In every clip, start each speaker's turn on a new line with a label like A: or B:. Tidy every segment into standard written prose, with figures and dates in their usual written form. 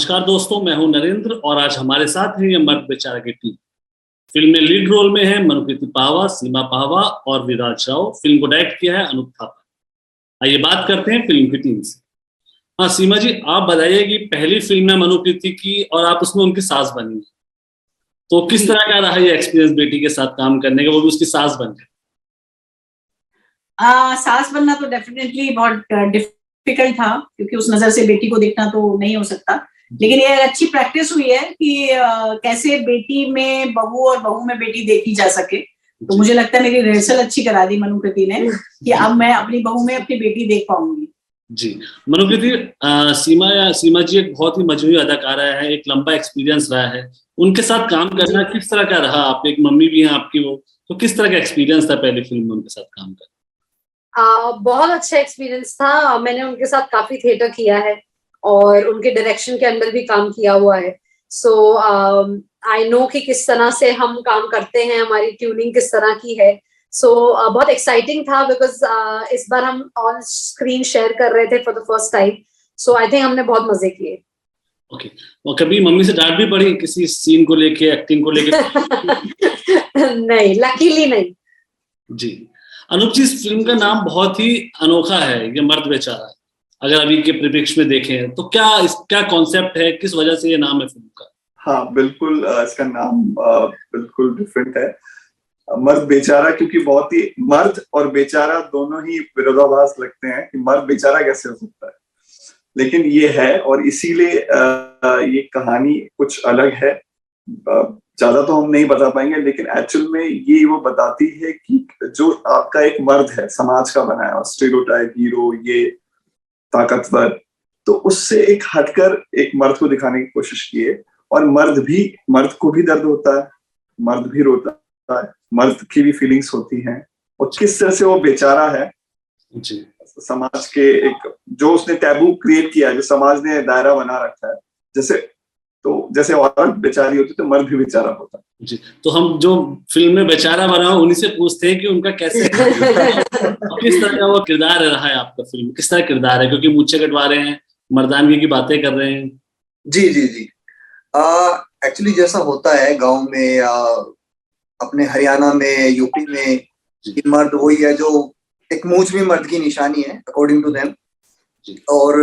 A: नमस्कार दोस्तों, मैं हूं नरेंद्र और आज हमारे साथ है ये मर्द बेचारा की टीम। फिल्म में लीड रोल में है मनुकृति पाहवा, सीमा पाहवा और विराज राव। फिल्म को डायरेक्ट किया है अनूप थापा। आइए बात करते हैं फिल्म की टीम से। हाँ सीमा जी, आप बताइए कि पहली फिल्म है मनुकृति की और आप उसमें उनकी सास बनी, तो किस तरह का रहा ये एक्सपीरियंस बेटी के साथ काम करने का, वो भी उसकी सास बन गई?
B: सास बनना तो डेफिनेटली बहुत डिफिकल्ट था, क्योंकि उस नजर से बेटी को देखना तो नहीं हो सकता। लेकिन ये अच्छी प्रैक्टिस हुई है कि कैसे बेटी में बहू और बहू में बेटी देखी जा सके। तो मुझे लगता है मेरी रिहर्सल अच्छी करा दी मनुकृति ने कि अब मैं अपनी बहू में अपनी बेटी देख पाऊंगी। जी
A: मनुकृति, सीमा जी एक बहुत ही मजबूरी अदाकारा है, एक लंबा एक्सपीरियंस रहा है। उनके साथ काम करना किस तरह का रहा? आप एक मम्मी भी हैं आपकी, वो तो किस तरह का एक्सपीरियंस था पहली फिल्म में उनके साथ काम करना?
C: बहुत अच्छा एक्सपीरियंस था। मैंने उनके साथ काफी थिएटर किया है और उनके डायरेक्शन के अंदर भी काम किया हुआ है। सो आई नो कि किस तरह से हम काम करते हैं, हमारी ट्यूनिंग किस तरह की है। सो बहुत एक्साइटिंग था बिकॉज इस बार हम ऑन स्क्रीन शेयर कर रहे थे for the first time. So I think हमने बहुत मजे किए।
A: ओके, और कभी मम्मी से डांट भी पड़ी किसी सीन को लेके, एक्टिंग को लेके?
C: नहीं, लकीली नहीं।
A: जी अनूप जी, इस फिल्म का नाम बहुत ही अनोखा है, ये मर्द बेचारा। अगर अभी के परिप्रेक्ष्य में देखें तो क्या कॉन्सेप्ट है, किस वजह से ये नाम है फिल्म का?
D: हाँ बिल्कुल, इसका नाम बिल्कुल डिफरेंट है, मर्द बेचारा। क्योंकि बहुत ही मर्द और बेचारा दोनों ही विरोधाभास लगते हैं कि मर्द बेचारा कैसे हो सकता है, लेकिन ये है। और इसीलिए ये कहानी कुछ अलग है। ज्यादा तो हम नहीं बता पाएंगे, लेकिन एक्चुअल में ये वो बताती है कि जो आपका एक मर्द है, समाज का बनाया स्टेरियोटाइप हीरो, ये ताकतवर, तो उससे एक हटकर एक मर्द को दिखाने की कोशिश की है। और मर्द को भी दर्द होता है, मर्द भी रोता है, मर्द की भी फीलिंग्स होती हैं, और किस तरह से वो बेचारा है
A: जी।
D: समाज के एक जो उसने टैबू क्रिएट किया है, जो समाज ने दायरा बना रखा है। जैसे औरत बेचारी होती तो मर्द भी बेचारा होता
A: जी। तो हम जो फिल्म में बेचारा बना उन्हीं से पूछते हैं कि उनका कैसे किस तरह का वो किरदार रहा है आपका फिल्म, किस तरह किरदार है? क्योंकि मूछें कटवा रहे हैं, मर्दानगी की बातें कर रहे हैं।
E: जी जी जी एक्चुअली जैसा होता है गांव में या अपने हरियाणा में, यूपी में, कि मर्द वही है जो एक मूंछ भी मर्द की निशानी है अकॉर्डिंग टू देम। और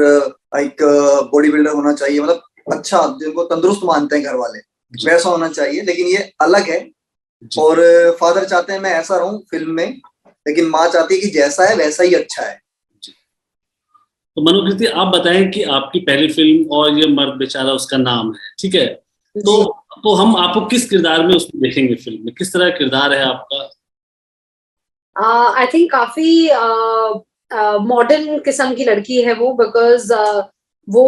E: एक बॉडी बिल्डर होना चाहिए, मतलब अच्छा, जिनको तंदुरुस्त मानते हैं घर वाले, वैसा होना चाहिए। लेकिन ये अलग है। और फादर चाहते हैं मैं ऐसा रहूं फिल्म में, लेकिन माँ चाहती है कि जैसा है वैसा ही अच्छा है।
A: तो मनुकृति, आप बताएं कि आपकी पहली फिल्म और ये मर्द बेचारा उसका नाम है, ठीक है? तो हम आपको किस किरदार में उसमें देखेंगे फिल्म में? किस तरह का किरदार है आपका?
C: आई थिंक काफी मॉडर्न किस्म की लड़की है वो, बिकॉज वो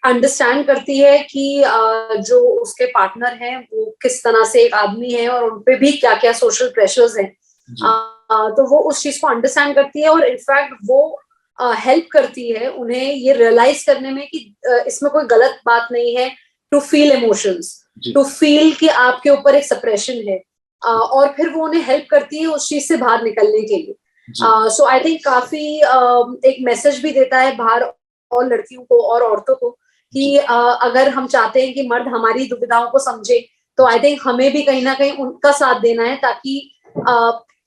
C: अंडरस्टैंड करती है कि जो उसके पार्टनर हैं वो किस तरह से एक आदमी है और उनपे भी क्या क्या सोशल प्रेशर्स हैं। तो वो उस चीज को अंडरस्टैंड करती है और इनफैक्ट वो हेल्प करती है उन्हें ये रियलाइज करने में कि इसमें कोई गलत बात नहीं है to feel emotions, to feel कि आपके ऊपर एक सप्रेशन है। और फिर वो उन्हें हेल्प करती है उस चीज से बाहर निकलने के लिए। सो आई थिंक काफी एक मैसेज भी देता है बाहर और लड़कियों को और औरतों को कि अगर हम चाहते हैं कि मर्द हमारी दुविधाओं को समझे, तो आई थिंक हमें भी कहीं ना कहीं उनका साथ देना है, ताकि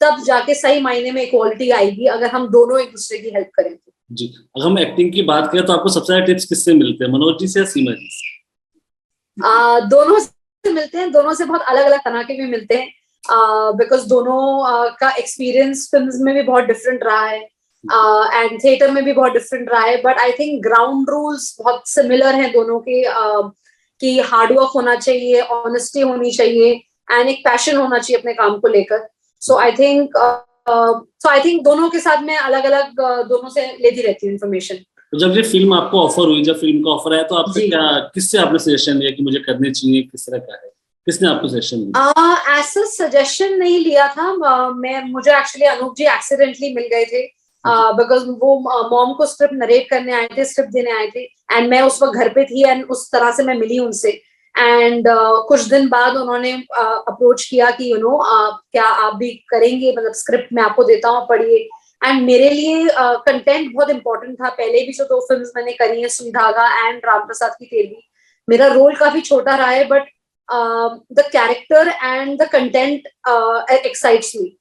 C: तब जाके सही मायने में इक्वालिटी आएगी, अगर हम दोनों एक दूसरे की हेल्प करें।
A: जी, अगर हम एक्टिंग की बात करें तो आपको सबसे ज्यादा टिप्स किससे मिलते हैं, मनोज जी से या सीमा जी से?
C: दोनों से मिलते हैं, दोनों से बहुत अलग अलग तरह के भी मिलते हैं, बिकॉज दोनों का एक्सपीरियंस फिल्म में भी बहुत डिफरेंट रहा है एंड थिएटर में भी बहुत डिफरेंट रहा है। But I think ground rules बहुत सिमिलर हैं दोनों के, कि हार्डवर्क होना चाहिए, ऑनेस्टी होनी चाहिए एंड एक पैशन होना चाहिए अपने काम को लेकर। सो आई थिंक दोनों के साथ मैं अलग अलग दोनों से लेती रहती हूँ इन्फॉर्मेशन।
A: तो जब ये फिल्म आपको ऑफर हुई, जब फिल्म का ऑफर आया, तो आपसे किससे आपने सजेशन लिया कि मुझे करनी चाहिए, किस तरह का है? किसने आपको सजेशन दिया?
C: ऐसा सजेशन नहीं लिया था मुझे एक्चुअली अनूप जी एक्सीडेंटली मिल गए थे, बिकॉज वो मॉम को स्क्रिप्ट नरेट करने आए थे, स्क्रिप्ट देने आए थे एंड मैं उस वक्त घर पे थी एंड उस तरह से मैं मिली उनसे। एंड कुछ दिन बाद उन्होंने अप्रोच किया कि क्या आप भी करेंगे, मतलब स्क्रिप्ट मैं आपको देता हूँ, पढ़िए। एंड मेरे लिए कंटेंट बहुत इंपॉर्टेंट था। पहले भी जो 2 फिल्म्स मैंने करी हैं, सुई धागा एंड राम प्रसाद की तेरवी, मेरा रोल काफी छोटा रहा है, but the character and the content excites मी।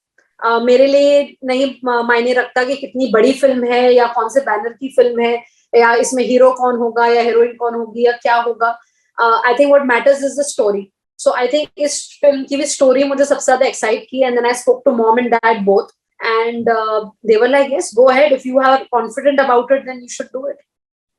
C: मेरे लिए नहीं मायने रखता कि कितनी बड़ी फिल्म है या कौन से बैनर की फिल्म है या इसमें हीरो कौन होगा या हीरोइन कौन होगी या क्या होगा। I think what matters is the story. So I think इस फिल्म की भी स्टोरी मुझे सबसे ज्यादा एक्साइट की। And then I spoke to mom and dad both, and they were like, yes, go ahead, if you are confident about it then you should do it.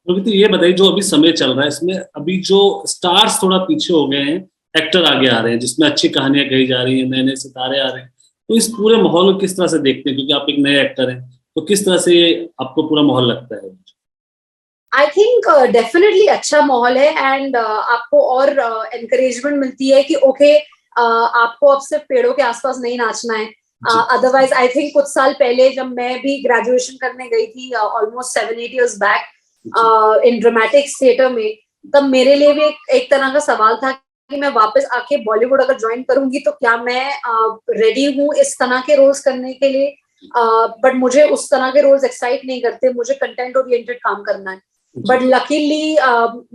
A: तो ये बताइए, जो अभी समय चल रहा है इसमें अभी जो स्टार्स थोड़ा पीछे हो गए हैं, एक्टर आगे आ रहे हैं जिसमें अच्छी कहानियां कही जा रही हैं, नए नए सितारे आ रहे हैं, तो इस पूरे माहौल को किस तरह से देखते हैं, क्योंकि आप एक नए एक्टर हैं, तो किस तरह से आपको पूरा माहौल लगता है?
C: आई थिंक डेफिनेटली अच्छा माहौल है एंड आपको और एनकरेजमेंट मिलती है कि ओके आपको अब सिर्फ पेड़ों के आसपास नहीं नाचना है। अदरवाइज आई थिंक कुछ साल पहले जब मैं भी ग्रेजुएशन करने गई थी almost 7-8 years back in dramatic theatre में, तब मेरे लिए भी एक तरह का सवाल था कि मैं वापस आके बॉलीवुड अगर ज्वाइन करूंगी तो क्या मैं रेडी हूँ इस तरह के रोल्स करने के लिए। बट मुझे उस तरह के रोल्स एक्साइट नहीं करते, मुझे कंटेंट ओरिएंटेड काम करना है। But luckily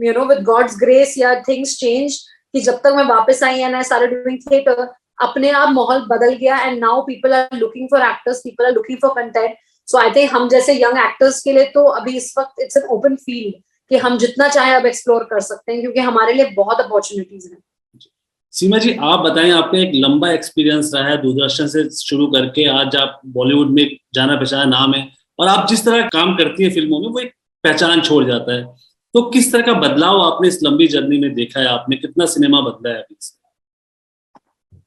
C: you know with God's grace या थिंग्स चेंज कि जब तक मैं वापस आई and I started doing theatre, अपने आप माहौल बदल गया and now people are looking for actors, people are looking for content. So I think हम जैसे यंग एक्टर्स के लिए तो अभी इस वक्त इट्स एन ओपन फील्ड कि हम जितना चाहे अब एक्सप्लोर कर सकते हैं, क्योंकि हमारे लिए बहुत अपॉर्चुनिटीज हैं।
A: सीमा जी, आप बताएं, आपका एक लंबा एक्सपीरियंस रहा है दूरदर्शन से शुरू करके आज आप बॉलीवुड में जाना पहचाना नाम है, और आप जिस तरह काम करती है फिल्मों में वो एक पहचान छोड़ जाता है, तो किस तरह का बदलाव आपने इस लंबी जर्नी में देखा है? आपने कितना सिनेमा बदला है अभी से?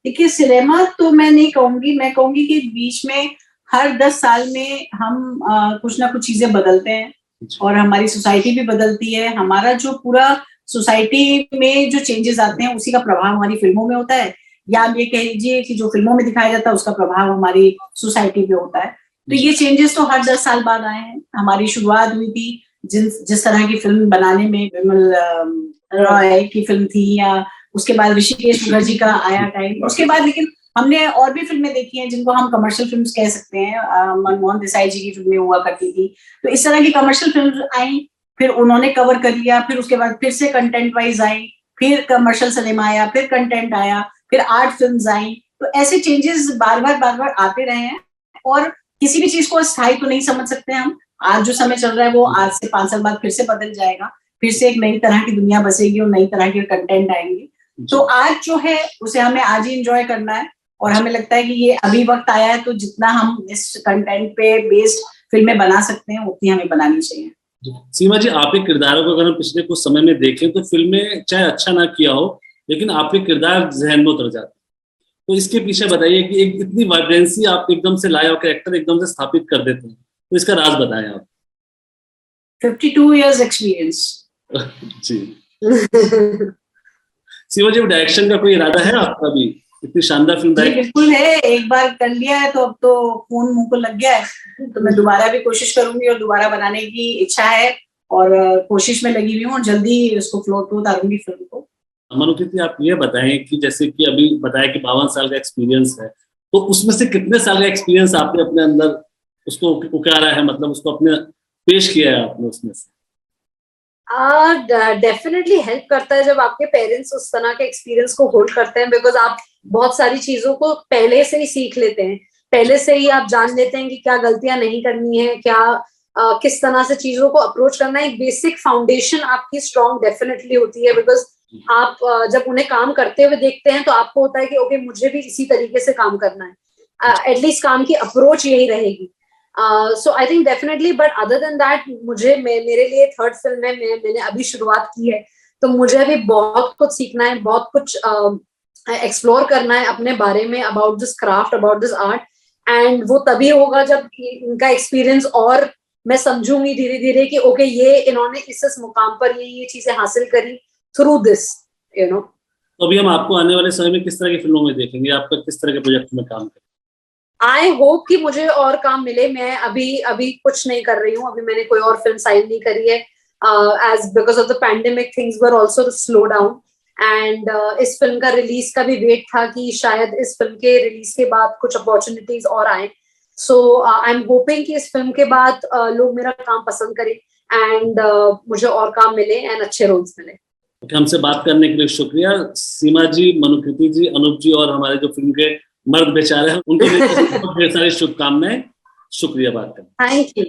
B: देखिए, सिनेमा तो मैं नहीं कहूंगी, मैं कहूंगी कि बीच में हर 10 साल में हम कुछ ना कुछ चीजें बदलते हैं और हमारी सोसाइटी भी बदलती है। हमारा जो पूरा सोसाइटी में जो चेंजेस आते हैं उसी का प्रभाव हमारी फिल्मों में होता है, या आप ये कह लीजिए कि जो फिल्मों में दिखाया जाता है उसका प्रभाव हमारी सोसाइटी पे होता है। तो ये चेंजेस तो हर 10 साल बाद आए हैं। हमारी शुरुआत हुई थी जिस तरह की फिल्म बनाने में, विमल रॉय की फिल्म थी, या उसके बाद ऋषिकेश मुखर्जी का आया टाइम, उसके बाद लेकिन हमने और भी फिल्में देखी हैं जिनको हम कमर्शियल फिल्म्स कह सकते हैं। मनमोहन देसाई जी की फिल्में हुआ करती थी, तो इस तरह की कमर्शियल फिल्म आई, फिर उन्होंने कवर कर लिया, फिर उसके बाद फिर से कंटेंट वाइज आई, फिर कमर्शियल सिनेमा आया, फिर कंटेंट आया, फिर आर्ट फिल्म्स आई। तो ऐसे चेंजेस बार बार आते रहे हैं और किसी भी चीज को स्थायी तो नहीं समझ सकते हम। आज जो समय चल रहा है वो आज से 5 साल बाद फिर से बदल जाएगा, फिर से एक नई तरह की दुनिया बसेगी और नई तरह के कंटेंट आएंगे। तो आज जो है उसे हमें आज ही एंजॉय करना है, और हमें लगता है कि ये अभी वक्त आया है, तो जितना हम इस कंटेंट पे बेस्ड फिल्में बना सकते हैं उतनी हमें बनानी चाहिए।
A: सीमा जी, आपके किरदारों को अगर हम पिछले कुछ समय में देखें तो फिल्में चाहे अच्छा ना किया हो लेकिन आपके किरदार जहन में उतर जाते हैं, तो इसके पीछे बताइए कि एक इतनी वाइब्रेंसी आप एकदम से लाए और कैरेक्टर एकदम से स्थापित कर देते हैं, तो इसका राज बताएं आप।
B: 52 years एक्सपीरियंस।
A: जी। सीमा जी, डायरेक्शन का कोई इरादा है आपका भी? इतनी शानदार फिल्म
B: जी बिल्कुल है, एक बार कर लिया है तो अब तो खून मुंह को लग गया है, तो मैं दोबारा भी कोशिश करूंगी और दोबारा बनाने की इच्छा है और कोशिश में लगी हुई हूँ, जल्दी उसको फ्लोर पे उतारूंगी फिल्म को।
A: मनुकृति, आप ये बताएं कि जैसे कि अभी बताया कि 52 साल का एक्सपीरियंस है, तो उसमें से कितने साल का एक्सपीरियंस आपने अपने अंदर उसको उकारा है, मतलब उसको अपने पेश किया है आपने उसमें से?
C: डेफिनेटली हेल्प करता है जब आपके पेरेंट्स उस तरह के एक्सपीरियंस को होल्ड करते हैं, बिकॉज आप बहुत सारी चीजों को पहले से ही सीख लेते हैं, पहले से ही आप जान लेते हैं कि क्या गलतियां नहीं करनी है, क्या किस तरह से चीजों को अप्रोच करना है। एक बेसिक फाउंडेशन आपकी स्ट्रॉन्ग डेफिनेटली होती है, बिकॉज आप जब उन्हें काम करते हुए देखते हैं तो आपको होता है कि ओके मुझे भी इसी तरीके से काम करना है, एटलीस्ट काम की अप्रोच यही रहेगी। So I think definitely, but other than that मेरे लिए थर्ड फिल्म है, मैंने अभी शुरुआत की है, तो मुझे अभी बहुत कुछ सीखना है, बहुत कुछ एक्सप्लोर करना है अपने बारे में, about this craft, about this art, and वो तभी होगा जब इनका एक्सपीरियंस और मैं समझूंगी धीरे धीरे कि ओके ये इन्होंने इस मुकाम पर ये चीजें हासिल करी थ्रू दिस, यू नो।
A: तो अभी हम आपको आने वाले समय में किस तरह की फिल्मों में देखेंगे? आपका किस तरह के प्रोजेक्ट में काम करें?
C: आई होप कि मुझे और काम मिले। मैं अभी कुछ नहीं कर रही हूँ, अभी मैंने कोई और फिल्म साइन नहीं करी है, as because of the pandemic things were also slow down, and इस फिल्म का रिलीज का भी वेट था कि शायद इस फिल्म के रिलीज के बाद कुछ अपॉर्चुनिटीज और आए, सो आई एम होपिंग कि इस फिल्म के बाद लोग मेरा काम पसंद करें एंड मुझे और काम मिले एंड अच्छे रोल्स मिले।
A: हमसे बात करने के लिए शुक्रिया। सीमा जी, मनुकृति जी, अनूप जी और हमारे जो फिल्म के मर्द बेचारे हैं उनको ढेर सारी शुभकामनाएं। शुक्रिया बात करने।
C: Thank you.